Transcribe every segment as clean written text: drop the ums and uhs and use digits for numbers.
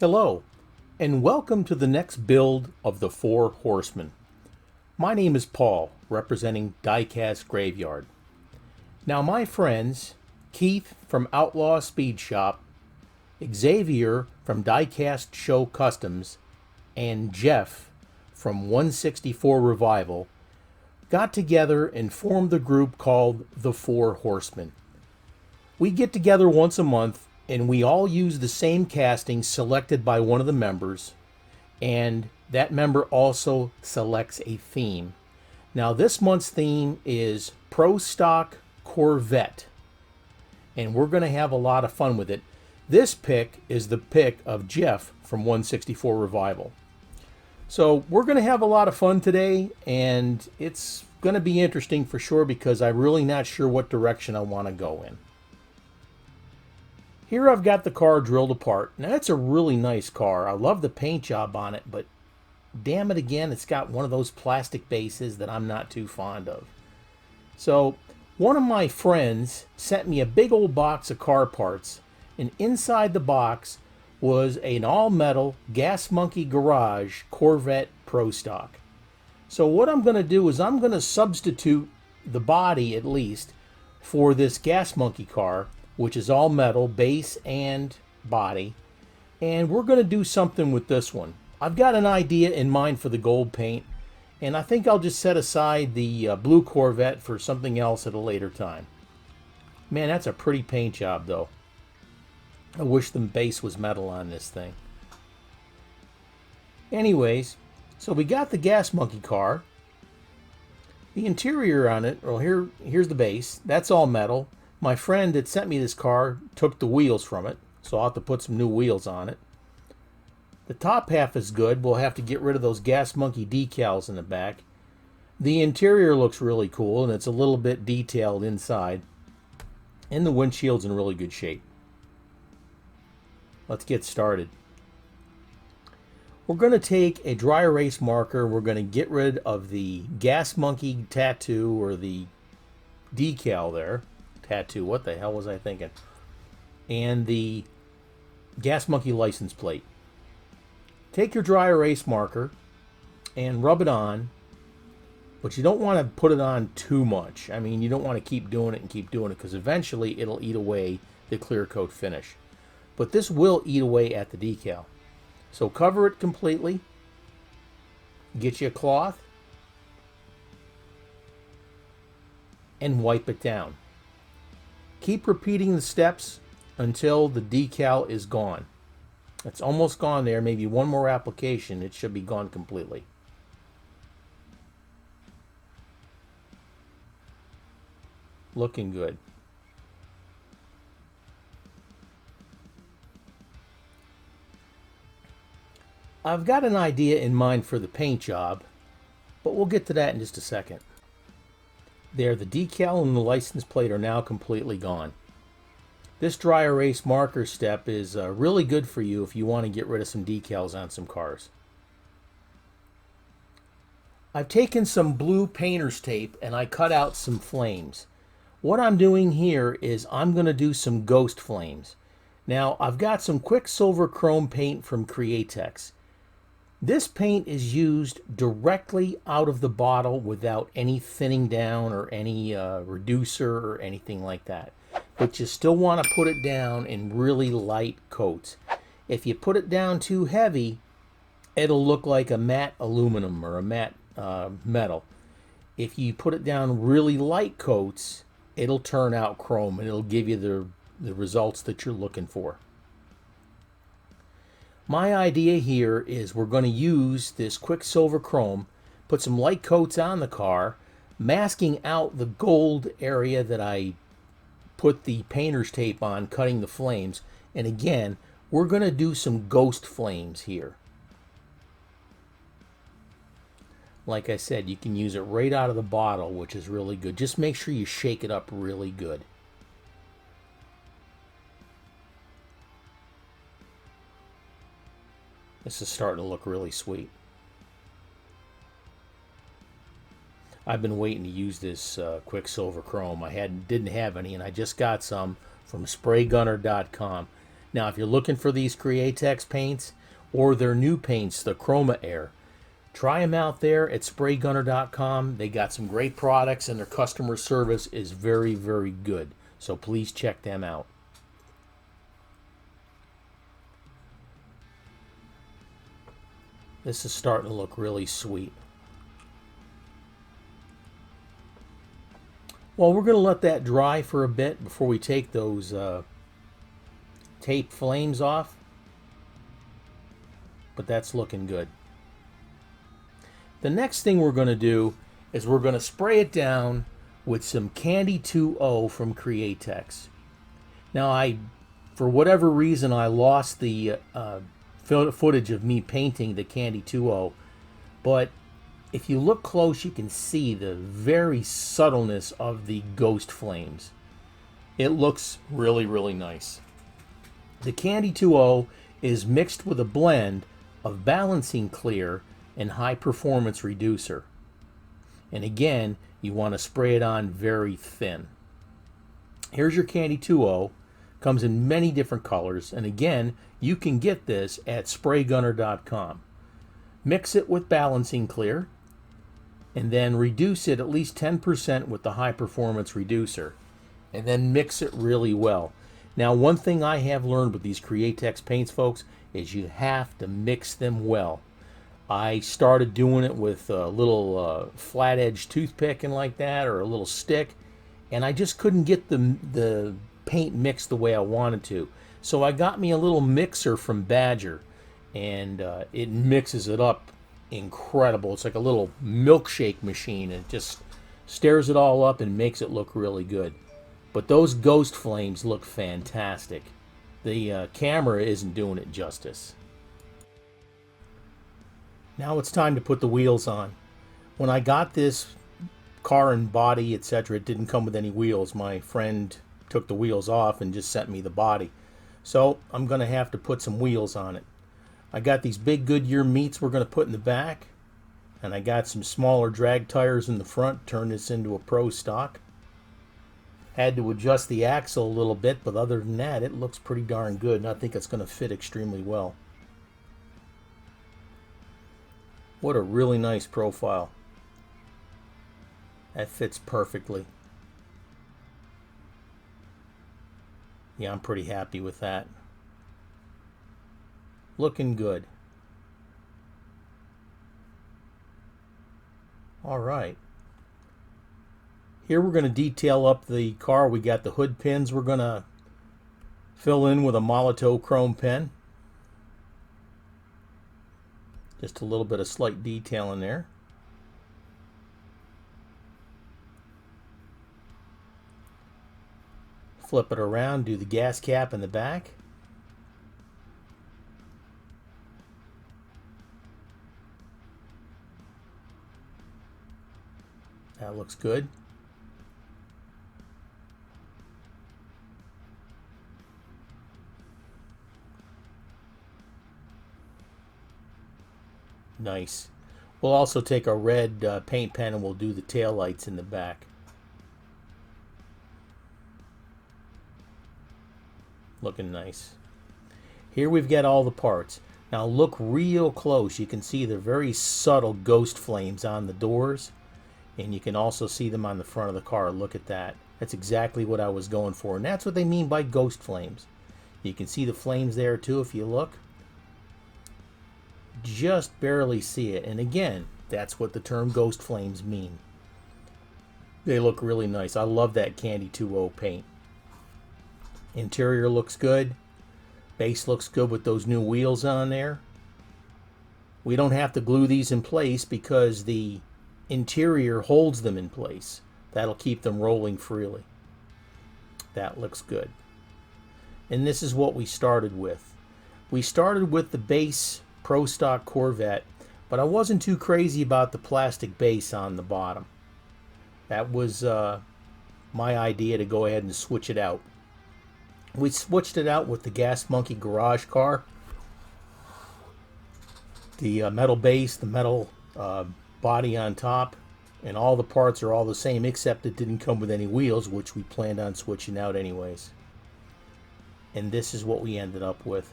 Hello, and welcome to the next build of the Four Horsemen. My name is Paul, representing Diecast Graveyard. Now my friends, Keith from Outlaw Speed Shop, Xavier from Diecast Show Customs, and Jeff from 164 Revival, got together and formed the group called the Four Horsemen. We get together once a month and we all use the same casting selected by one of the members, and that member also selects a theme. Now this month's theme is Pro Stock Corvette, and we're going to have a lot of fun with it. This pick is the pick of Jeff from 164 Revival. So we're going to have a lot of fun today, and it's going to be interesting for sure because I'm really not sure what direction I want to go in. Here I've got the car drilled apart. Now it's a really nice car. I love the paint job on it, but damn it again, it's got one of those plastic bases that I'm not too fond of. So one of my friends sent me a big old box of car parts, and inside the box was an all-metal Gas Monkey Garage Corvette Pro Stock. So what I'm going to do is I'm going to substitute the body, at least, for this Gas Monkey car, which is all metal, base and body. And we're going to do something with this one. I've got an idea in mind for the gold paint, and I think I'll just set aside the blue Corvette for something else at a later time. Man, that's a pretty paint job, though. I wish the base was metal on this thing. Anyways, so we got the Gas Monkey car. The interior on it, well, here's the base. That's all metal. My friend that sent me this car took the wheels from it, so I'll have to put some new wheels on it. The top half is good. We'll have to get rid of those Gas Monkey decals in the back. The interior looks really cool, and it's a little bit detailed inside. And the windshield's in really good shape. Let's get started. We're going to take a dry erase marker. We're going to get rid of the Gas Monkey tattoo, or the decal there. Tattoo, what the hell was I thinking? And the Gas Monkey license plate. Take your dry erase marker and rub it on, but you don't want to put it on too much. I mean, you don't want to keep doing it because eventually it'll eat away the clear coat finish. But this will eat away at the decal. So cover it completely. Get you a cloth and wipe it down. Keep repeating the steps until the decal is gone. It's almost gone there. Maybe one more application, it should be gone completely. Looking good. I've got an idea in mind for the paint job, but we'll get to that in just a second. There, the decal and the license plate are now completely gone. This dry erase marker step is really good for you if you want to get rid of some decals on some cars. I've taken some blue painter's tape and I cut out some flames. What I'm doing here is I'm going to do some ghost flames. Now, I've got some Quicksilver Chrome paint from Createx. This paint is used directly out of the bottle without any thinning down or any reducer or anything like that. But you still want to put it down in really light coats. If you put it down too heavy, it'll look like a matte aluminum or a matte metal. If you put it down really light coats, it'll turn out chrome and it'll give you the results that you're looking for. My idea here is we're going to use this Quicksilver Chrome, put some light coats on the car, masking out the gold area that I put the painter's tape on, cutting the flames. And again, we're going to do some ghost flames here. Like I said, you can use it right out of the bottle, which is really good. Just make sure you shake it up really good. This is starting to look really sweet. I've been waiting to use this Quicksilver Chrome. I didn't have any, and I just got some from spraygunner.com. Now, if you're looking for these Createx paints or their new paints, the Chroma Air, try them out there at spraygunner.com. They got some great products and their customer service is very, very good. So please check them out. This is starting to look really sweet. Well, we're going to let that dry for a bit before we take those tape flames off. But that's looking good. The next thing we're going to do is we're going to spray it down with some Candy 2.0 from Createx. Now, for whatever reason, I lost the footage of me painting the Candy 2.0, but if you look close, you can see the very subtleness of the ghost flames. It looks really, really nice. The Candy 2.0 is mixed with a blend of balancing clear and high performance reducer. And again, you want to spray it on very thin. Here's your Candy 2.0. Comes in many different colors, and again, you can get this at spraygunner.com. Mix it with balancing clear, and then reduce it at least 10% with the high performance reducer, and then mix it really well. Now, one thing I have learned with these Createx paints, folks, is you have to mix them well. I started doing it with a little flat edge toothpick and like that, or a little stick, and I just couldn't get the paint mixed the way I wanted to. So I got me a little mixer from Badger, and it mixes it up incredible. It's like a little milkshake machine. It just stirs it all up and makes it look really good. But those ghost flames look fantastic. The camera isn't doing it justice. Now it's time to put the wheels on. When I got this car and body, etc., it didn't come with any wheels. My friend took the wheels off and just sent me the body. So I'm going to have to put some wheels on it. I got these big Goodyear meats we're going to put in the back, and I got some smaller drag tires in the front. Turn this into a pro stock. Had to adjust the axle a little bit, but other than that, it looks pretty darn good, and I think it's going to fit extremely well. What a really nice profile. That fits perfectly. Yeah, I'm pretty happy with that. Looking good. All right. Here we're going to detail up the car. We got the hood pins we're going to fill in with a Molotow chrome pen. Just a little bit of slight detail in there. Flip it around, do the gas cap in the back. That looks good. Nice. We'll also take a red paint pen and we'll do the tail lights in the back. Looking nice. Here we've got all the parts. Now look real close. You can see the very subtle ghost flames on the doors, and you can also see them on the front of the car. Look at that. That's exactly what I was going for, and that's what they mean by ghost flames. You can see the flames there too if you look. Just barely see it, and again, that's what the term ghost flames mean. They look really nice. I love that Candy 2.0 paint. Interior looks good. Base looks good with those new wheels on there. We don't have to glue these in place because the interior holds them in place. That'll keep them rolling freely. That looks good. And this is what we started with. We started with the base Pro Stock Corvette, but I wasn't too crazy about the plastic base on the bottom. That was my idea to go ahead and switch it out. We switched it out with the Gas Monkey garage car. The metal base, the metal body on top, and all the parts are all the same except it didn't come with any wheels, which we planned on switching out anyways. and this is what we ended up with.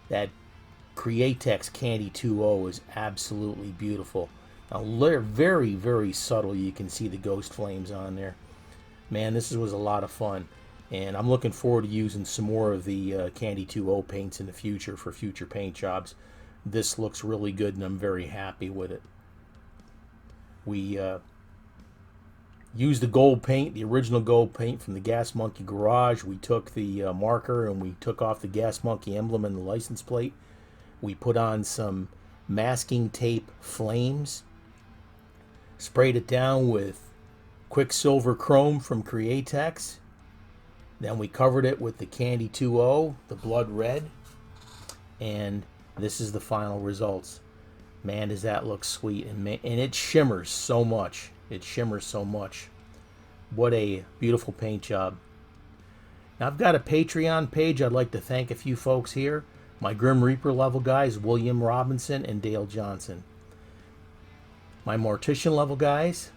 That Createx Candy 2.0 is absolutely beautiful. Now, they're very, very subtle. You can see the ghost flames on there. Man, this was a lot of fun. And I'm looking forward to using some more of the Candy 2.0 paints in the future for future paint jobs. This looks really good, and I'm very happy with it. We used the gold paint, the original gold paint from the Gas Monkey garage. We took the marker and we took off the Gas Monkey emblem and the license plate. We put on some masking tape flames, sprayed it down with Quicksilver Chrome from Createx. Then we covered it with the Candy 2.0, the blood red, and this is the final results. Man, does that look sweet, and it shimmers so much. It shimmers so much. What a beautiful paint job. Now, I've got a Patreon page. I'd like to thank a few folks here. My Grim Reaper level guys, William Robinson and Dale Johnson. My Mortician level guys,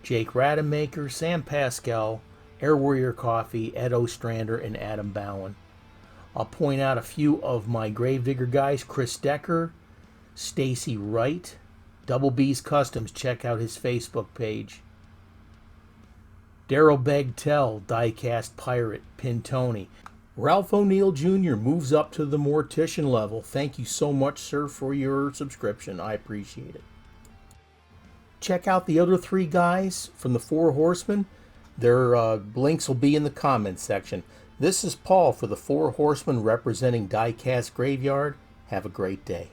Jake Rademacher, Sam Pascal, Air Warrior Coffee, Ed Ostrander, and Adam Bowen. I'll point out a few of my Gravedigger guys, Chris Decker, Stacy Wright, Double B's Customs, check out his Facebook page. Daryl Begtell, Diecast Pirate, Pintoni. Ralph O'Neill Jr. moves up to the Mortician level. Thank you so much, sir, for your subscription. I appreciate it. Check out the other three guys from the Four Horsemen. Their links will be in the comments section. This is Paul for the Four Horsemen representing Diecast Graveyard. Have a great day.